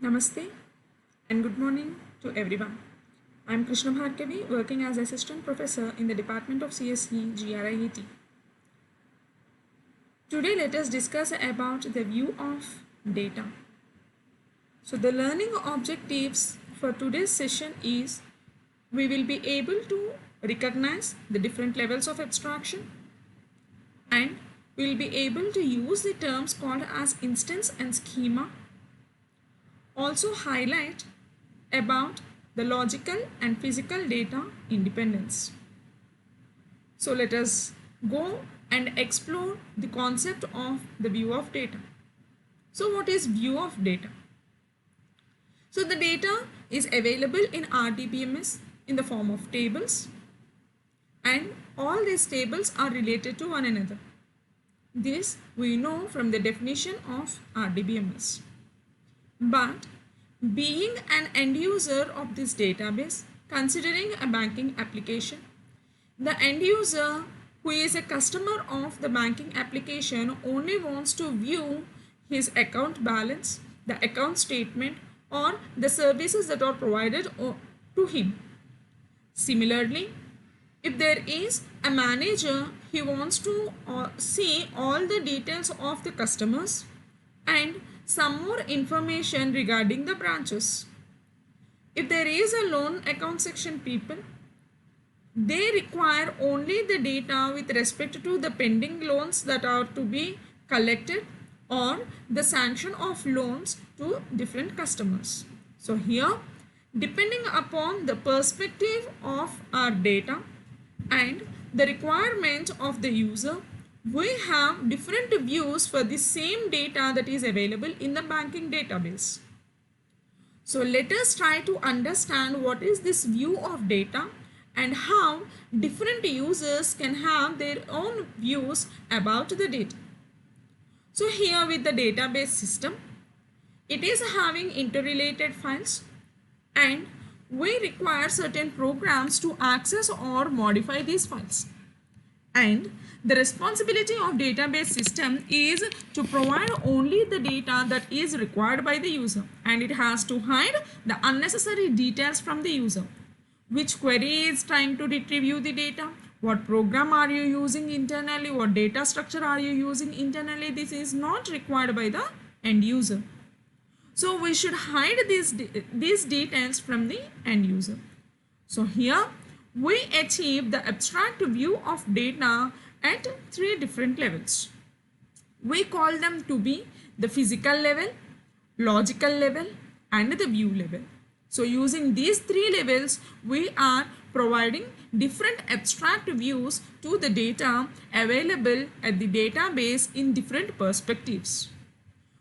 Namaste and good morning to everyone. I am Krishna Bhargavi, working as Assistant Professor in the Department of CSE GRIET. Today let us discuss about the view of data. So the learning objectives for today's session is we will be able to recognize the different levels of abstraction, and we will be able to use the terms called as instance and schema. Also highlight about the logical and physical data independence. So let us go and explore the concept of the view of data. So what is view of data? So the data is available in RDBMS in the form of tables, and all these tables are related to one another. This we know from the definition of RDBMS. But being an end user of this database, considering a banking application, the end user who is a customer of the banking application only wants to view his account balance, the account statement, or the services that are provided to him. Similarly, if there is a manager, he wants to see all the details of the customers and some more information regarding the branches. If there is a loan account section people, they require only the data with respect to the pending loans that are to be collected or the sanction of loans to different customers. So here, depending upon the perspective of our data and the requirement of the user, we have different views for the same data that is available in the banking database. So let us try to understand what is this view of data and how different users can have their own views about the data. So here with the database system, it is having interrelated files, and we require certain programs to access or modify these files. And the responsibility of database system is to provide only the data that is required by the user, and it has to hide the unnecessary details from the user. Which query is trying to retrieve the data, what program are you using internally, what data structure are you using internally, this is not required by the end user. So we should hide these details from the end user. So here we achieve the abstract view of data at three different levels. We call them to be the physical level, logical level, and the view level. So using these three levels, we are providing different abstract views to the data available at the database in different perspectives.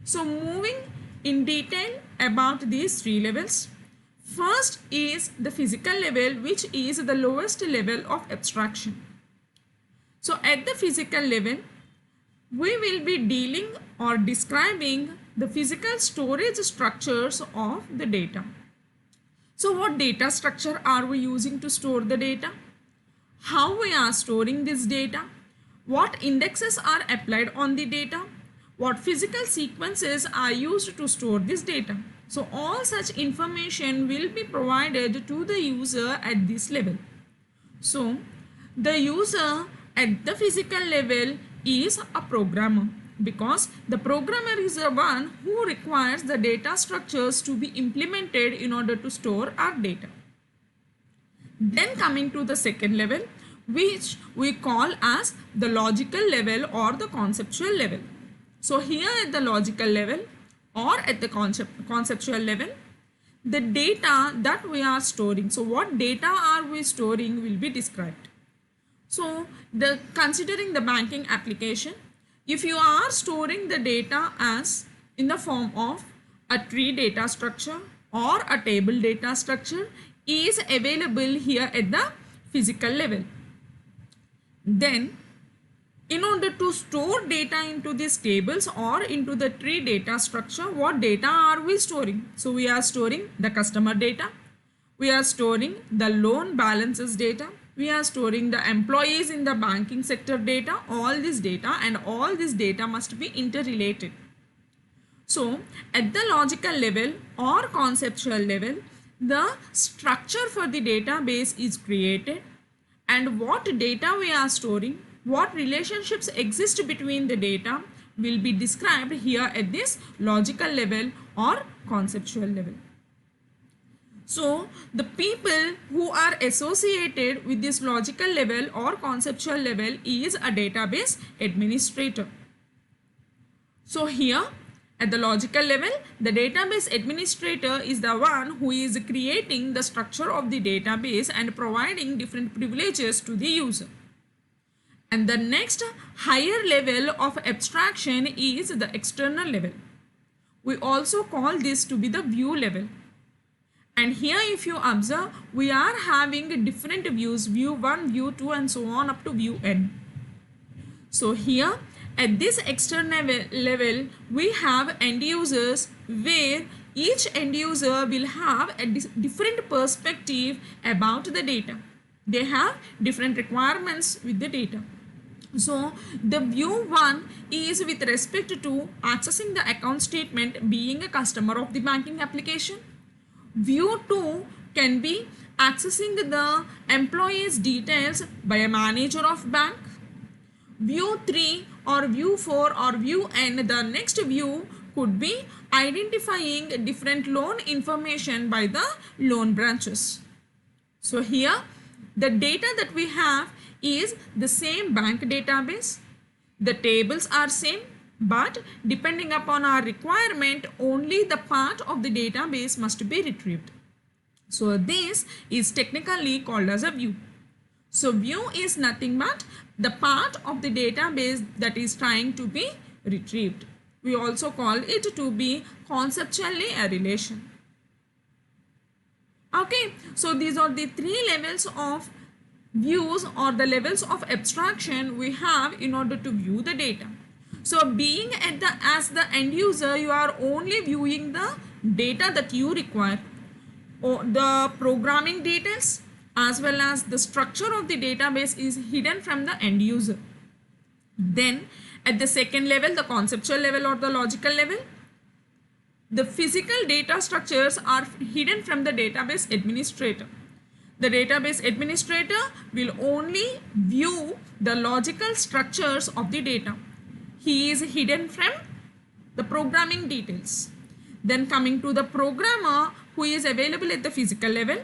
So moving in detail about these three levels. First is the physical level, which is the lowest level of abstraction. So at the physical level, we will be dealing or describing the physical storage structures of the data. So what data structure are we using to store the data? How we are storing this data? What indexes are applied on the data? What physical sequences are used to store this data? So all such information will be provided to the user at this level. So the user at the physical level is a programmer, because the programmer is the one who requires the data structures to be implemented in order to store our data. Then coming to the second level, which we call as the logical level or the conceptual level. So here at the logical level or at the conceptual level, the data that we are storing, so what data are we storing will be described. So considering the banking application, if you are storing the data as in the form of a tree data structure or a table data structure is available here at the physical level. Then in order to store data into these tables or into the tree data structure, what data are we storing? So we are storing the customer data, we are storing the loan balances data, we are storing the employees in the banking sector data, all this data, and all this data must be interrelated. So at the logical level or conceptual level, the structure for the database is created, and what data we are storing, what relationships exist between the data will be described here at this logical level or conceptual level. So the people who are associated with this logical level or conceptual level is a database administrator. So here at the logical level, the database administrator is the one who is creating the structure of the database and providing different privileges to the user. And the next higher level of abstraction is the external level. We also call this to be the view level. And here if you observe, we are having different views, view 1, view 2 and so on up to view n. So here at this external level, we have end users where each end user will have a different perspective about the data. They have different requirements with the data. So the view 1 is with respect to accessing the account statement, being a customer of the banking application. View 2 can be accessing the employee's details by a manager of bank. View 3 or view 4 or view n, the next view could be identifying different loan information by the loan branches. So here the data that we have is the same bank database. The tables are same, but depending upon our requirement, only the part of the database must be retrieved. So this is technically called as a view. So view is nothing but the part of the database that is trying to be retrieved. We also call it to be conceptually a relation. Okay, so these are the three levels of views or the levels of abstraction we have in order to view the data. So being as the end user, you are only viewing the data that you require, or the programming details as well as the structure of the database is hidden from the end user. Then at the second level, the conceptual level or the logical level, the physical data structures are hidden from the database administrator. The database administrator will only view the logical structures of the data. He is hidden from the programming details. Then coming to the programmer who is available at the physical level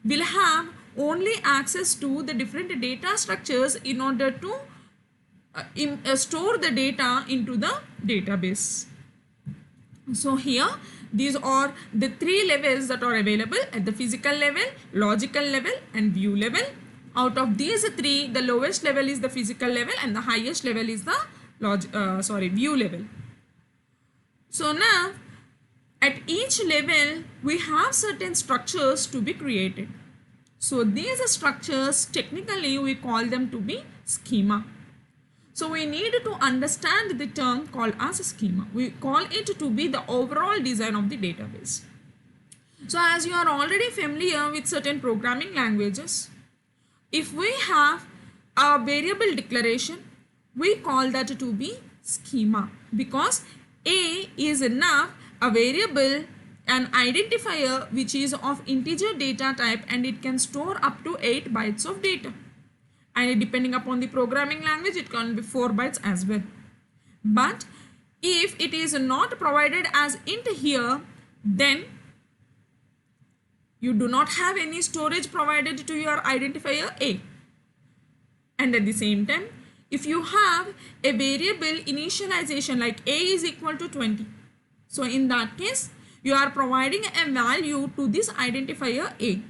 will have only access to the different data structures in order to store the data into the database. So here these are the three levels that are available at the physical level, logical level and view level. Out of these three, the lowest level is the physical level and the highest level is the view level. So now at each level we have certain structures to be created. So these structures technically we call them to be schema. So we need to understand the term called as a schema. We call it to be the overall design of the database. So as you are already familiar with certain programming languages, if we have a variable declaration, we call that to be schema, because A is enough a variable, an identifier which is of integer data type, and it can store up to 8 bytes of data. And depending upon the programming language, it can be 4 bytes as well. But if it is not provided as int here, then you do not have any storage provided to your identifier A. And at the same time, if you have a variable initialization like A is equal to 20, so in that case, you are providing a value to this identifier A,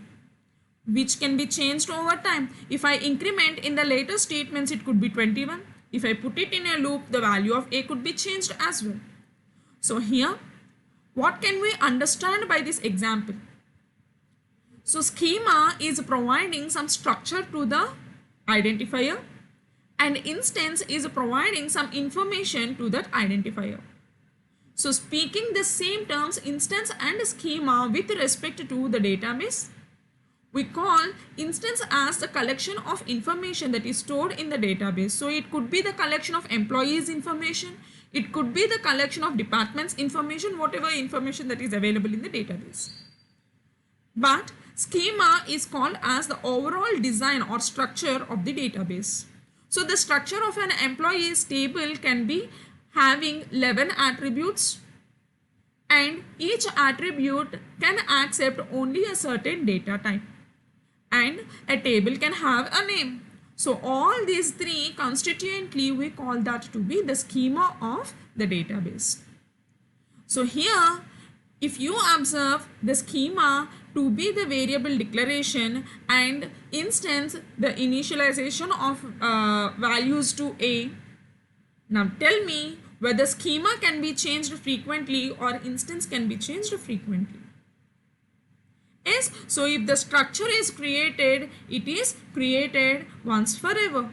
which can be changed over time. If I increment in the later statements, it could be 21. If I put it in a loop, the value of A could be changed as well. So here, what can we understand by this example? So schema is providing some structure to the identifier, and instance is providing some information to that identifier. So speaking the same terms, instance and schema with respect to the database, we call instance as the collection of information that is stored in the database. So it could be the collection of employees information, It could be the collection of departments information, whatever information that is available in the database. But schema is called as the overall design or structure of the database. So the structure of an employees table can be having 11 attributes, and each attribute can accept only a certain data type, and a table can have a name. So all these three constituently we call that to be the schema of the database. So here, if you observe the schema to be the variable declaration and instance the initialization of values to A. Now tell me whether schema can be changed frequently or instance can be changed frequently. Yes, so if the structure is created, it is created once forever.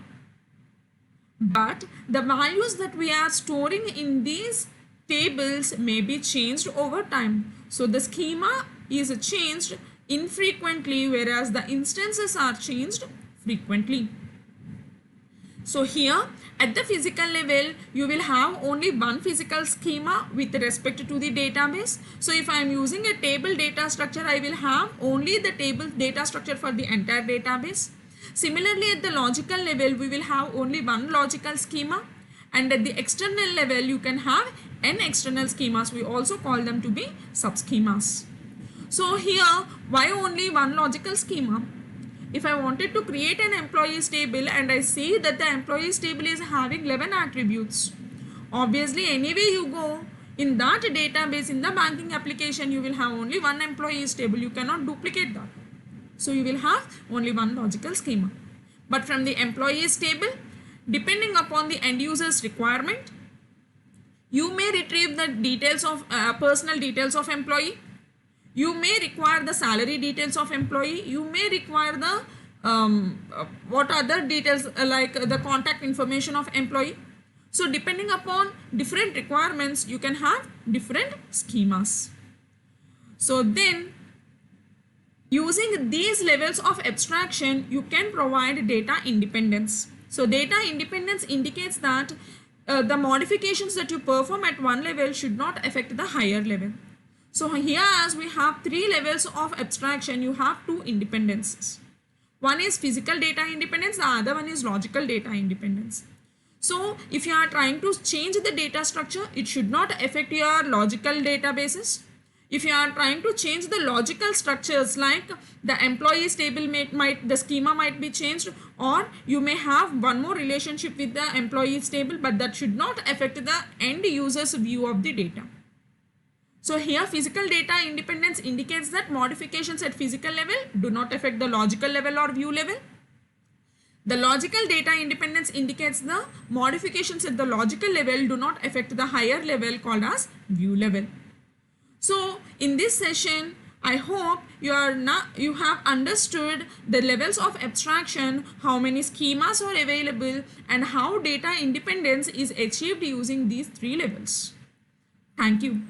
But the values that we are storing in these tables may be changed over time. So the schema is changed infrequently, whereas the instances are changed frequently. So here at the physical level, you will have only one physical schema with respect to the database. So if I am using a table data structure, I will have only the table data structure for the entire database. Similarly, at the logical level, we will have only one logical schema, and at the external level, you can have n external schemas. We also call them to be subschemas. So here, why only one logical schema? If I wanted to create an employees table and I see that the employees table is having 11 attributes, obviously anyway you go in that database, in the banking application, you will have only one employees table. You cannot duplicate that. So you will have only one logical schema. But from the employees table, depending upon the end user's requirement, you may retrieve the details of personal details of employee. You may require the salary details of employee. You may require the what other details like the contact information of employee. So depending upon different requirements, you can have different schemas. So then, using these levels of abstraction, you can provide data independence. So data independence indicates that the modifications that you perform at one level should not affect the higher level. So here, as we have three levels of abstraction, you have two independences. One is physical data independence, the other one is logical data independence. So if you are trying to change the data structure, it should not affect your logical databases. If you are trying to change the logical structures, like the employees table the schema might be changed, or you may have one more relationship with the employees table, but that should not affect the end user's view of the data. So here physical data independence indicates that modifications at physical level do not affect the logical level or view level. The logical data independence indicates the modifications at the logical level do not affect the higher level called as view level. So in this session, I hope you have understood the levels of abstraction, how many schemas are available, and how data independence is achieved using these three levels. Thank you.